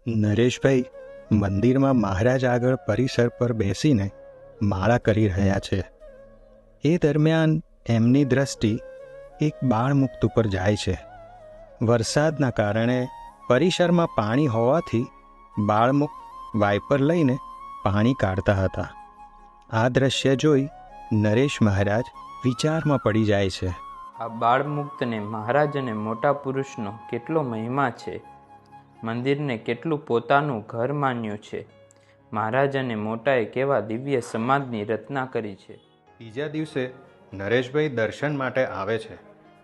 નરેશભાઈ મંદિરમાં મહારાજ આગળ પરિસર પર બેસીને માળા કરી રહ્યા છે. એ દરમિયાન એમની દ્રષ્ટિ એક બાળમુક્ત ઉપર જાય છે. વરસાદના કારણે પરિસરમાં પાણી હોવાથી બાળમુક્ત વાઇપર લઈને પાણી કાઢતા હતા. આ દ્રશ્ય જોઈ નરેશ મહારાજ વિચારમાં પડી જાય છે. આ બાળમુક્તને મહારાજ અને મોટા પુરુષનો કેટલો મહિમા છે. મંદિરને કેટલું પોતાનું ઘર માન્યું છે. મહારાજ અને મોટાએ કેવા દિવ્ય સમાજની રચના કરી છે. બીજા દિવસે નરેશભાઈ દર્શન માટે આવે છે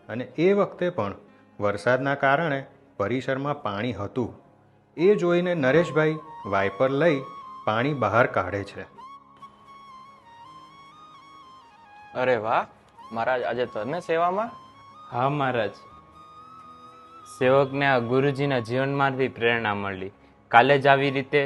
અને એ વખતે પણ વરસાદના કારણે પરિસરમાં પાણી હતું. એ જોઈને નરેશભાઈ વાઇપર લઈ પાણી બહાર કાઢે છે. અરે વાહ મહારાજ, આજે તમે સેવામાં? હા મહારાજ, સેવકને આ ગુરુજીના જીવનમાંથી પ્રેરણા મળી. કાલે જ આવી રીતે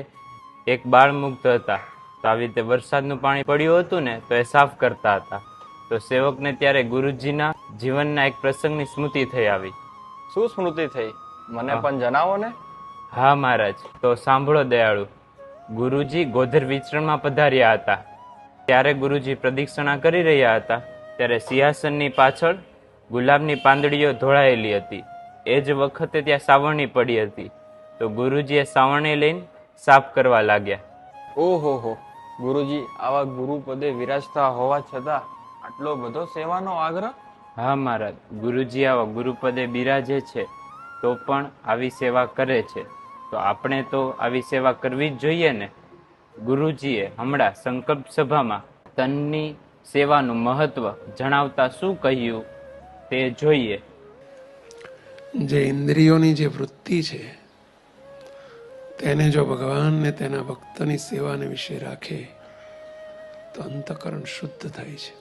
એક બાળ મુક્ત હતા, તો આવી રીતે વરસાદનું પાણી પડ્યું હતું ને, તો એ સાફ કરતા હતા. તો સેવકને ત્યારે ગુરુજીના જીવનના એક પ્રસંગની સ્મૃતિ થઈ આવી. શું સ્મૃતિ થઈ? મને પણ જણાવો ને. હા મહારાજ, તો સાંભળો દયાળુ. ગુરુજી ગોધર વિચરણમાં પધાર્યા હતા. ત્યારે ગુરુજી પ્રદક્ષિણા કરી રહ્યા હતા. ત્યારે સિંહાસનની પાછળ ગુલાબની પાંદડીઓ ધોળાયેલી હતી. એ જ વખતે ત્યાં સાવરણી પડી હતી. તો ગુરુજીએ સાવરણી લઈને સાફ કરવા લાગ્યા. ઓહો હો, ગુરુજી આવા ગુરુ પદે વિરાજતા હોવા છતાં આટલો બધો સેવાનો આગ્રહ? હા મહારાજ, ગુરુજી આવા ગુરુપદે બિરાજે છે તો પણ આવી સેવા કરે છે. તો આપણે તો આવી સેવા કરવી જ જોઈએ ને. ગુરુજીએ હમણાં સંકલ્પ સભામાં તનની સેવાનું મહત્વ જણાવતા શું કહ્યું તે જોઈએ. જે ઇન્દ્રિયોની જે વૃત્તિ છે તેને જો ભગવાન ને તેના ભક્તની સેવાને વિશે રાખે તો અંતઃકરણ શુદ્ધ થાય છે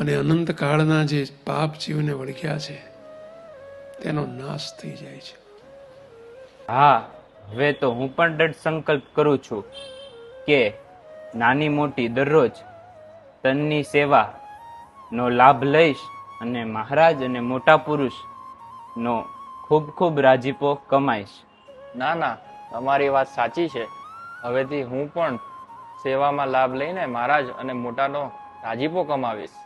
અને અનંત કાળના જે પાપ જીવને વળગ્યા છે તેનો નાશ થઈ જાય છે. હા, હવે તો હું પણ દ્રઢ સંકલ્પ કરું છું કે નાની મોટી દરરોજ તનની સેવાનો લાભ લઈશ અને મહારાજ અને મોટા પુરુષનો ખૂબ ખૂબ રાજીપો કમાઈશ. ના ના, તમારી વાત સાચી છે. હવેથી હું પણ સેવામાં લાભ લઈને મહારાજ અને મોટાનો રાજીપો કમાવીશ.